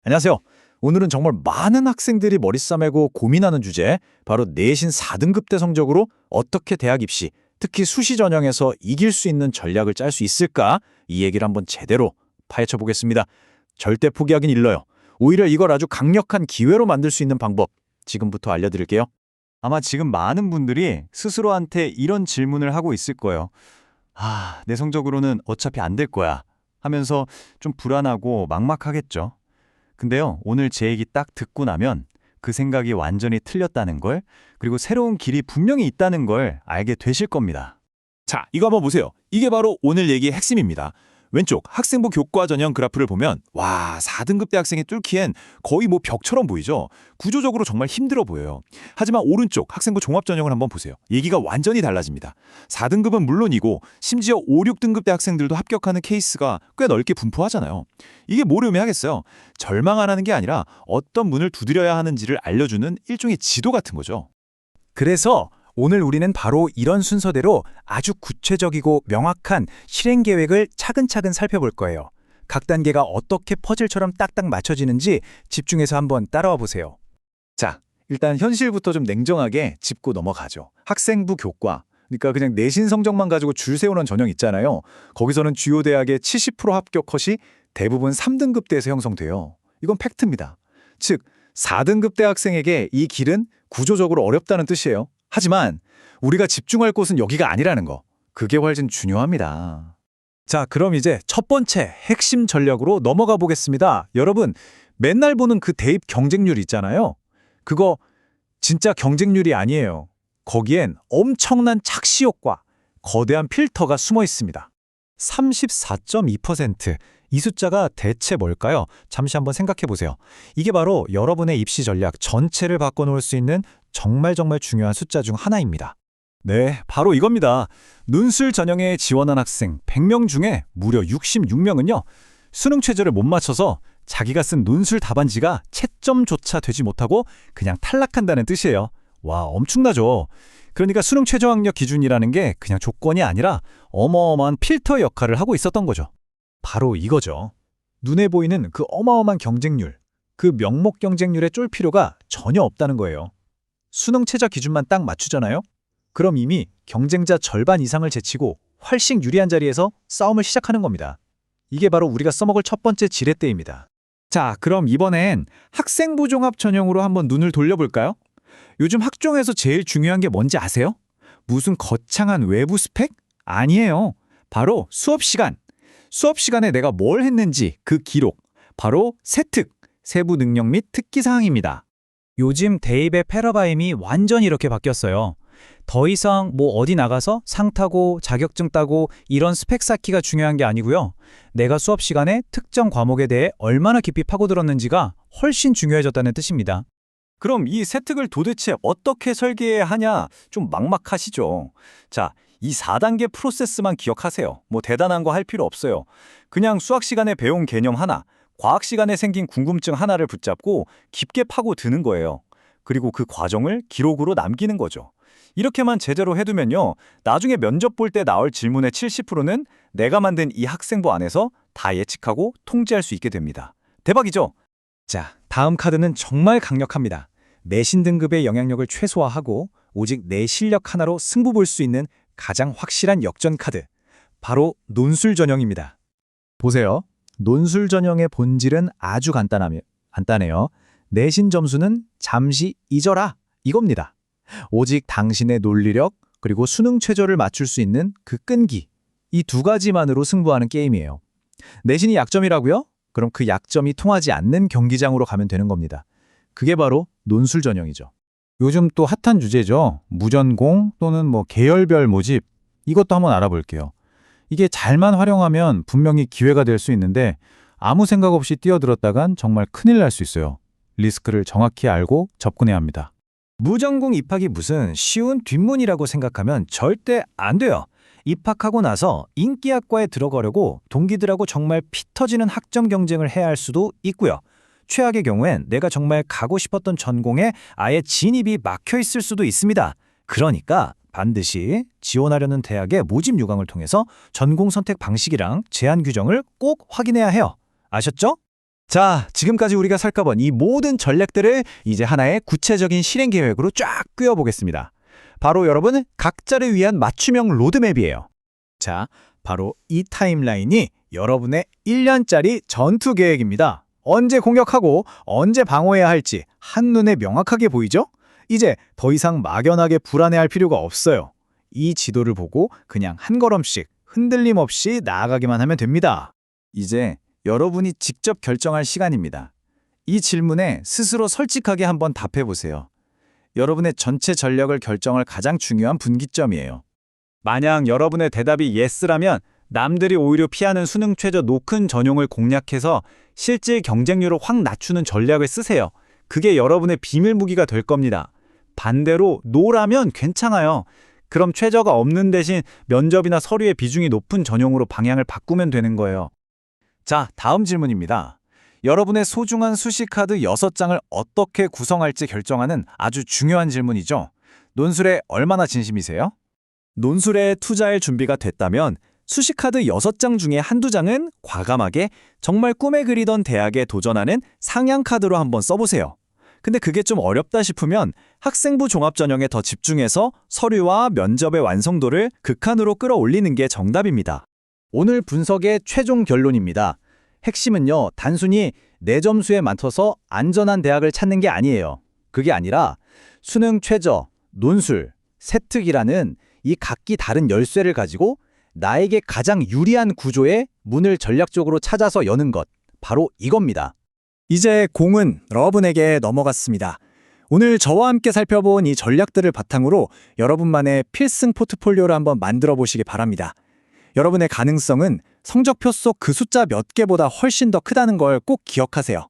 안녕하세요. 오늘은 정말 많은 학생들이 머리 싸매고 고민하는 주제, 바로 내신 4등급대 성적으로 어떻게 대학 입시, 특히 수시 전형에서 이길 수 있는 전략을 짤 수 있을까? 이 얘기를 한번 제대로 파헤쳐 보겠습니다. 절대 포기하긴 일러요. 오히려 이걸 아주 강력한 기회로 만들 수 있는 방법, 지금부터 알려드릴게요. 아마 지금 많은 분들이 스스로한테 이런 질문을 하고 있을 거예요. 내 성적으로는 어차피 안 될 거야 하면서 좀 불안하고 막막하겠죠. 근데요, 오늘 제 얘기 딱 듣고 나면 그 생각이 완전히 틀렸다는 걸, 그리고 새로운 길이 분명히 있다는 걸 알게 되실 겁니다. 자, 이거 한번 보세요. 이게 바로 오늘 얘기의 핵심입니다. 왼쪽 학생부 교과 전형 그래프를 보면 4등급 대학생이 뚫기엔 거의 벽처럼 보이죠? 구조적으로 정말 힘들어 보여요. 하지만 오른쪽 학생부 종합 전형을 한번 보세요. 얘기가 완전히 달라집니다. 4등급은 물론이고 심지어 5, 6등급 대학생들도 합격하는 케이스가 꽤 넓게 분포하잖아요. 이게 뭘 의미하겠어요? 절망 안 하는 게 아니라 어떤 문을 두드려야 하는지를 알려주는 일종의 지도 같은 거죠. 그래서 오늘 우리는 바로 이런 순서대로 아주 구체적이고 명확한 실행 계획을 차근차근 살펴볼 거예요. 각 단계가 어떻게 퍼즐처럼 딱딱 맞춰지는지 집중해서 한번 따라와 보세요. 자, 일단 현실부터 좀 냉정하게 짚고 넘어가죠. 학생부 교과, 그러니까 그냥 내신 성적만 가지고 줄 세우는 전형 있잖아요. 거기서는 주요 대학의 70% 합격 컷이 대부분 3등급대에서 형성돼요. 이건 팩트입니다. 즉, 4등급 대학생에게 이 길은 구조적으로 어렵다는 뜻이에요. 하지만 우리가 집중할 곳은 여기가 아니라는 거. 그게 훨씬 중요합니다. 자, 그럼 이제 첫 번째 핵심 전략으로 넘어가 보겠습니다. 여러분, 맨날 보는 그 대입 경쟁률 있잖아요. 그거 진짜 경쟁률이 아니에요. 거기엔 엄청난 착시 효과, 거대한 필터가 숨어 있습니다. 34.2%. 이 숫자가 대체 뭘까요? 잠시 한번 생각해 보세요. 이게 바로 여러분의 입시 전략 전체를 바꿔놓을 수 있는 정말 중요한 숫자 중 하나입니다. 네, 바로 이겁니다. 논술 전형에 지원한 학생 100명 중에 무려 66명은요. 수능 최저를 못 맞춰서 자기가 쓴 논술 답안지가 채점조차 되지 못하고 그냥 탈락한다는 뜻이에요. 와, 엄청나죠? 그러니까 수능 최저 학력 기준이라는 게 그냥 조건이 아니라 어마어마한 필터 역할을 하고 있었던 거죠. 바로 이거죠. 눈에 보이는 그 어마어마한 경쟁률, 그 명목 경쟁률에 쫄 필요가 전혀 없다는 거예요. 수능 최저 기준만 딱 맞추잖아요? 그럼 이미 경쟁자 절반 이상을 제치고 훨씬 유리한 자리에서 싸움을 시작하는 겁니다. 이게 바로 우리가 써먹을 첫 번째 지렛대입니다. 자, 그럼 이번엔 학생부 종합 전형으로 한번 눈을 돌려볼까요? 요즘 학종에서 제일 중요한 게 뭔지 아세요? 무슨 거창한 외부 스펙? 아니에요. 바로 수업 시간. 수업 시간에 내가 뭘 했는지 그 기록. 바로 세특, 세부 능력 및 특기 사항입니다. 요즘 대입의 패러다임이 완전히 이렇게 바뀌었어요. 더 이상 어디 나가서 상 타고 자격증 따고 이런 스펙 쌓기가 중요한 게 아니고요. 내가 수업 시간에 특정 과목에 대해 얼마나 깊이 파고들었는지가 훨씬 중요해졌다는 뜻입니다. 그럼 이 세특을 도대체 어떻게 설계해야 하냐? 좀 막막하시죠? 자, 이 4단계 프로세스만 기억하세요. 대단한 거 할 필요 없어요. 그냥 수학 시간에 배운 개념 하나, 과학 시간에 생긴 궁금증 하나를 붙잡고 깊게 파고드는 거예요. 그리고 그 과정을 기록으로 남기는 거죠. 이렇게만 제대로 해두면요. 나중에 면접 볼 때 나올 질문의 70%는 내가 만든 이 학생부 안에서 다 예측하고 통제할 수 있게 됩니다. 대박이죠? 자, 다음 카드는 정말 강력합니다. 내신 등급의 영향력을 최소화하고 오직 내 실력 하나로 승부 볼 수 있는 가장 확실한 역전 카드. 바로 논술 전형입니다. 보세요. 논술 전형의 본질은 아주 간단해요. 내신 점수는 잠시 잊어라. 이겁니다. 오직 당신의 논리력 그리고 수능 최저를 맞출 수 있는 그 끈기. 이 두 가지만으로 승부하는 게임이에요. 내신이 약점이라고요? 그럼 그 약점이 통하지 않는 경기장으로 가면 되는 겁니다. 그게 바로 논술 전형이죠. 요즘 또 핫한 주제죠. 무전공 또는 계열별 모집. 이것도 한번 알아볼게요. 이게 잘만 활용하면 분명히 기회가 될 수 있는데 아무 생각 없이 뛰어들었다간 정말 큰일 날 수 있어요. 리스크를 정확히 알고 접근해야 합니다. 무전공 입학이 무슨 쉬운 뒷문이라고 생각하면 절대 안 돼요. 입학하고 나서 인기학과에 들어가려고 동기들하고 정말 피 터지는 학점 경쟁을 해야 할 수도 있고요. 최악의 경우엔 내가 정말 가고 싶었던 전공에 아예 진입이 막혀 있을 수도 있습니다. 그러니까 반드시 지원하려는 대학의 모집 요강을 통해서 전공 선택 방식이랑 제한 규정을 꼭 확인해야 해요. 아셨죠? 자, 지금까지 우리가 살펴본 이 모든 전략들을 이제 하나의 구체적인 실행 계획으로 쫙 꿰어보겠습니다. 바로 여러분 각자를 위한 맞춤형 로드맵이에요. 자, 바로 이 타임라인이 여러분의 1년짜리 전투 계획입니다. 언제 공격하고 언제 방어해야 할지 한눈에 명확하게 보이죠? 이제 더 이상 막연하게 불안해할 필요가 없어요. 이 지도를 보고 그냥 한 걸음씩 흔들림 없이 나아가기만 하면 됩니다. 이제 여러분이 직접 결정할 시간입니다. 이 질문에 스스로 솔직하게 한번 답해 보세요. 여러분의 전체 전략을 결정할 가장 중요한 분기점이에요. 만약 여러분의 대답이 예스라면 남들이 오히려 피하는 수능 최저 노큰 전용을 공략해서 실질 경쟁률을 확 낮추는 전략을 쓰세요. 그게 여러분의 비밀 무기가 될 겁니다. 반대로 노라면 괜찮아요. 그럼 최저가 없는 대신 면접이나 서류의 비중이 높은 전용으로 방향을 바꾸면 되는 거예요. 자, 다음 질문입니다. 여러분의 소중한 수시카드 6장을 어떻게 구성할지 결정하는 아주 중요한 질문이죠. 논술에 얼마나 진심이세요? 논술에 투자할 준비가 됐다면 수시카드 6장 중에 한두 장은 과감하게 정말 꿈에 그리던 대학에 도전하는 상향카드로 한번 써보세요. 근데 그게 좀 어렵다 싶으면 학생부 종합전형에 더 집중해서 서류와 면접의 완성도를 극한으로 끌어올리는 게 정답입니다. 오늘 분석의 최종 결론입니다. 핵심은요, 단순히 내 점수에 맞춰서 안전한 대학을 찾는 게 아니에요. 그게 아니라 수능 최저, 논술, 세특이라는 이 각기 다른 열쇠를 가지고 나에게 가장 유리한 구조의 문을 전략적으로 찾아서 여는 것, 바로 이겁니다. 이제 공은 여러분에게 넘어갔습니다. 오늘 저와 함께 살펴본 이 전략들을 바탕으로 여러분만의 필승 포트폴리오를 한번 만들어 보시기 바랍니다. 여러분의 가능성은 성적표 속 그 숫자 몇 개보다 훨씬 더 크다는 걸 꼭 기억하세요.